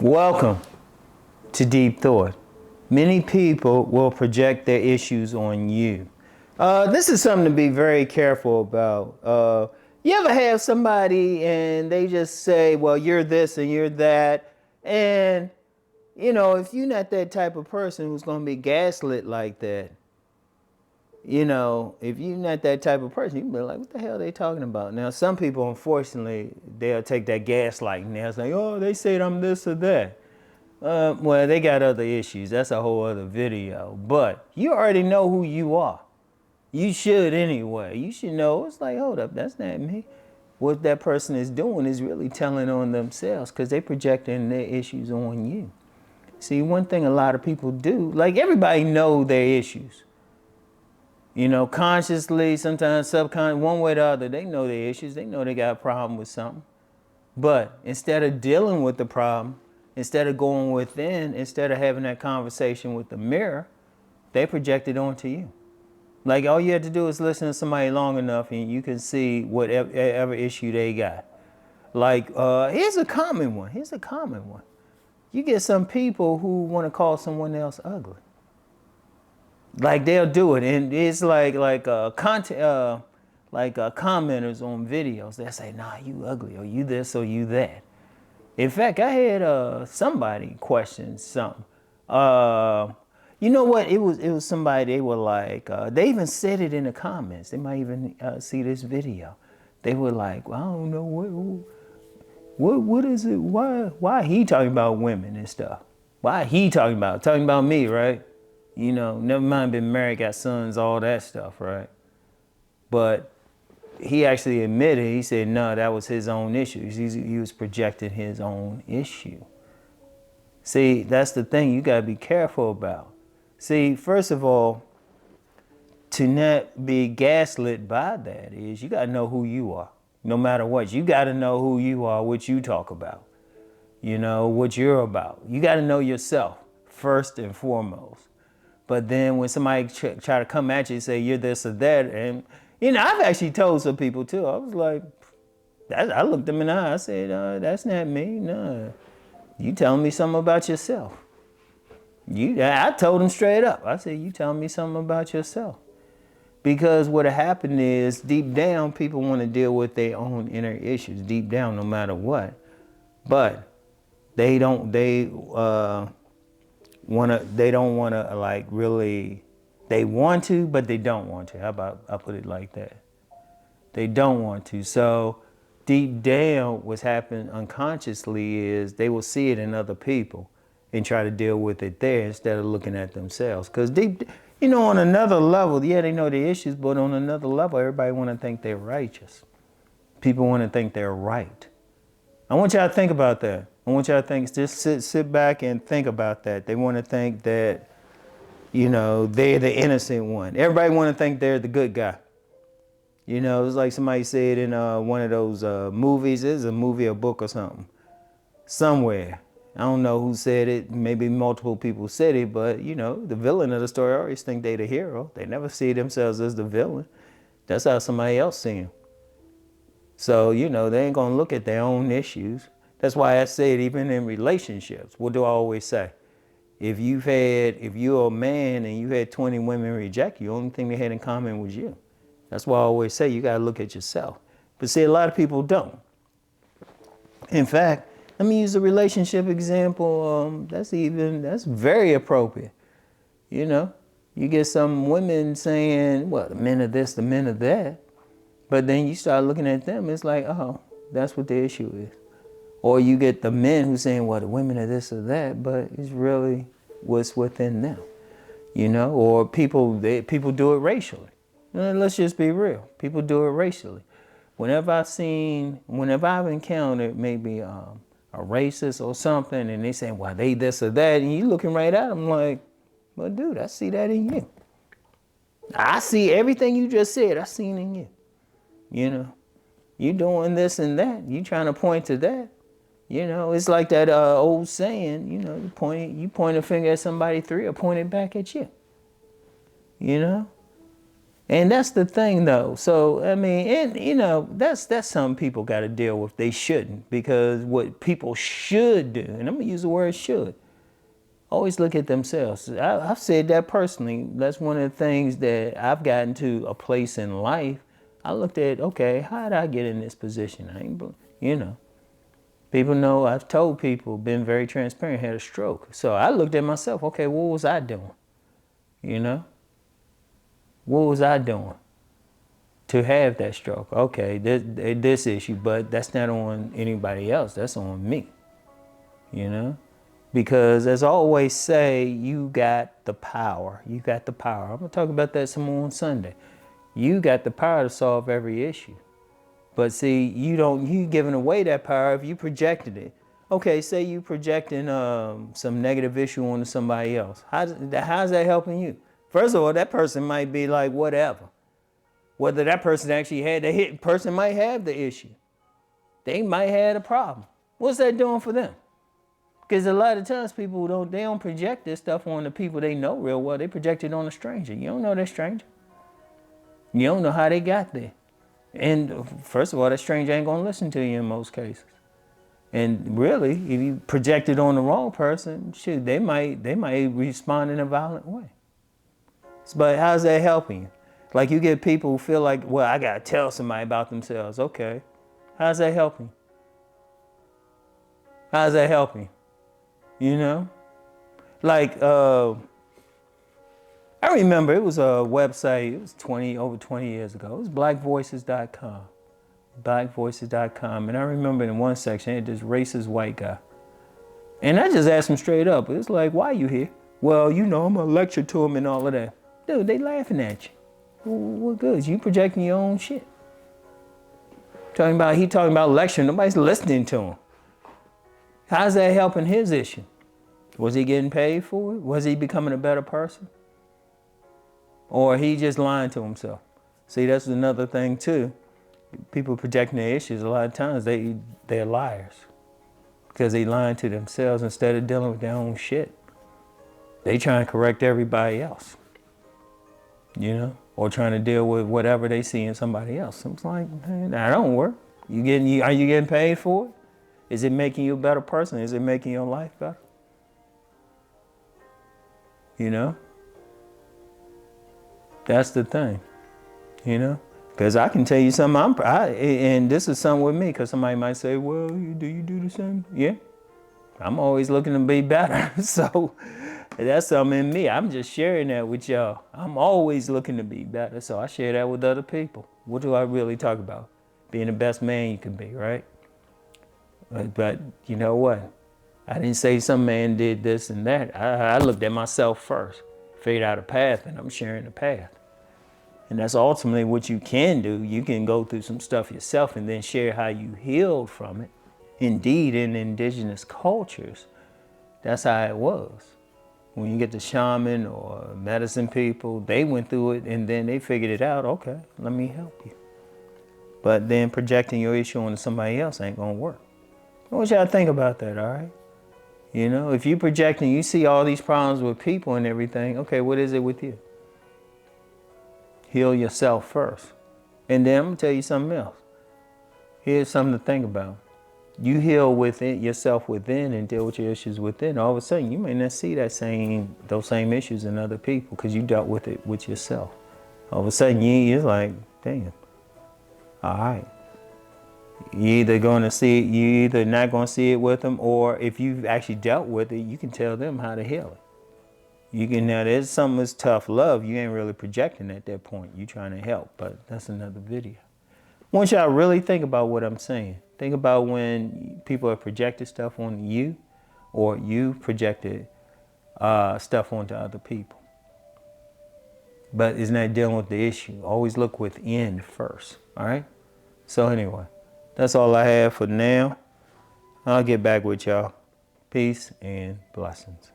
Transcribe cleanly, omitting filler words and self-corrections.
Welcome to Deep Thought. Many people will project their issues on you. This is something to be very careful about. You ever have somebody and they just say, well, you're this and you're that. And, if you're not that type of person who's going to be gaslit like that, if you're not that type of person, you can be like, what the hell are they talking about? Now, some people, unfortunately, they'll take that gaslighting. They'll say, oh, they said I'm this or that. Well, they got other issues. That's a whole other video. But you already know who you are. You should anyway. You should know. It's like, hold up, that's not me. What that person is doing is really telling on themselves because they projecting their issues on you. See, one thing a lot of people do, like everybody know their issues. Consciously, sometimes subconsciously, one way or the other, they know their issues. They know they got a problem with something. But instead of dealing with the problem, instead of going within, instead of having that conversation with the mirror, they project it onto you. Like all you have to do is listen to somebody long enough and you can see whatever issue they got. Like, here's a common one. You get some people who want to call someone else ugly. Like they'll do it, and it's like commenters on videos. They'll say, "Nah, you ugly, or you this, or you that." In fact, I had somebody question something. You know what? It was somebody. They were like, they even said it in the comments. They might even see this video. They were like, well, I don't know what is it? Why he talking about women and stuff? Why he talking about me, right? Never mind been married, got sons, all that stuff, right? But he actually admitted, he said, no, that was his own issue. He was projecting his own issue. See, that's the thing you got to be careful about. See, first of all, to not be gaslit by that is you got to know who you are. No matter what, you got to know who you are, what you talk about, what you're about. You got to know yourself first and foremost. But then when somebody try to come at you and say you're this or that, and I've actually told some people too. I was like, I looked them in the eye. I said, that's not me. No, you telling me something about yourself. I told them straight up. I said, you telling me something about yourself. Because what happened is deep down, people want to deal with their own inner issues deep down, no matter what. But they don't want to like really, they want to, but they don't want to. How about I put it like that? They don't want to. So deep down, what's happening unconsciously is they will see it in other people and try to deal with it there instead of looking at themselves. Because deep, on another level, yeah, they know the issues, but on another level, everybody want to think they're righteous. People want to think they're right. I want y'all to think about that. I want y'all to think, just sit back and think about that. They want to think that, they're the innocent one. Everybody want to think they're the good guy. It's like somebody said in one of those movies. It's a movie or book or something. Somewhere. I don't know who said it. Maybe multiple people said it, but, the villain of the story always think they're the hero. They never see themselves as the villain. That's how somebody else see them. So, they ain't going to look at their own issues. That's why I said even in relationships, what do I always say? If you're a man and you had 20 women reject you, the only thing they had in common was you. That's why I always say you got to look at yourself. But see, a lot of people don't. In fact, let me use a relationship example. That's very appropriate. You get some women saying, well, the men are this, the men are that. But then you start looking at them, it's like, oh, that's what the issue is. Or you get the men who saying, well, the women are this or that, but it's really what's within them, or people do it racially. Let's just be real. People do it racially. Whenever I've encountered maybe a racist or something, and they saying, well, they this or that, and you looking right at them like, well, dude, I see that in you. I see everything you just said, I seen in you. You doing this and that. You trying to point to that. It's like that old saying, you point a finger at somebody, three will point it back at you. And that's the thing, though. So I mean, and that's something people got to deal with. They shouldn't, because what people should do, and I'm gonna use the word should, always look at themselves. I've said that personally. That's one of the things that I've gotten to a place in life. I looked at, okay, how did I get in this position? People know I've told people, been very transparent, had a stroke. So I looked at myself, okay, what was I doing? What was I doing to have that stroke? Okay, this issue, but that's not on anybody else. That's on me, Because as I always say, you got the power. You got the power. I'm going to talk about that some more on Sunday. You got the power to solve every issue. But see, you giving away that power if you projected it. Okay, say you projecting some negative issue onto somebody else. How's that helping you? First of all, that person might be like, whatever. Whether that person actually had the hit, person might have the issue. They might have a problem. What's that doing for them? Because a lot of times people don't project this stuff on the people they know real well. They project it on a stranger. You don't know that stranger. You don't know how they got there. And first of all, that stranger ain't gonna listen to you in most cases. And really, if you project it on the wrong person, shoot, they might respond in a violent way. But how's that helping you? Like, you get people who feel like, well, I gotta tell somebody about themselves. Okay, how's that helping? How's that helping? Like, I remember it was a website. It was over 20 years ago. It was blackvoices.com. Blackvoices.com. And I remember in one section, it had this racist white guy. And I just asked him straight up. It's like, why are you here? Well, I'm going to lecture to him and all of that. Dude, they laughing at you. What good? You projecting your own shit. He talking about lecturing. Nobody's listening to him. How's that helping his issue? Was he getting paid for it? Was he becoming a better person? Or he just lying to himself? See, that's another thing too. People projecting their issues, a lot of times they're liars. Because they lying to themselves instead of dealing with their own shit. They trying to correct everybody else. Or trying to deal with whatever they see in somebody else. It's like, man, that don't work. Are you getting paid for it? Is it making you a better person? Is it making your life better? That's the thing, Because I can tell you something, and this is something with me, because somebody might say, well, do you do the same? Yeah. I'm always looking to be better. So that's something in me. I'm just sharing that with y'all. I'm always looking to be better. So I share that with other people. What do I really talk about? Being the best man you can be, right? But you know what? I didn't say some man did this and that. I looked at myself first, figured out a path, and I'm sharing the path. And that's ultimately what you can do. You can go through some stuff yourself and then share how you healed from it. Indeed, in indigenous cultures, that's how it was. When you get the shaman or medicine people, they went through it and then they figured it out. Okay, let me help you. But then projecting your issue onto somebody else ain't gonna work. I want y'all to think about that, all right? If you projecting, you see all these problems with people and everything, okay, what is it with you? Heal yourself first. And then I'm going to tell you something else. Here's something to think about. You heal yourself within and deal with your issues within. All of a sudden, you may not see those same issues in other people because you dealt with it with yourself. All of a sudden, you're like, damn, all right. You're either not going to see it with them, or if you've actually dealt with it, you can tell them how to heal it. Now there's something that's tough love. You ain't really projecting at that point. You're trying to help, but that's another video. I want y'all to really think about what I'm saying. Think about when people have projected stuff on you, or you projected stuff onto other people. But it's not dealing with the issue. Always look within first, all right? So anyway, that's all I have for now. I'll get back with y'all. Peace and blessings.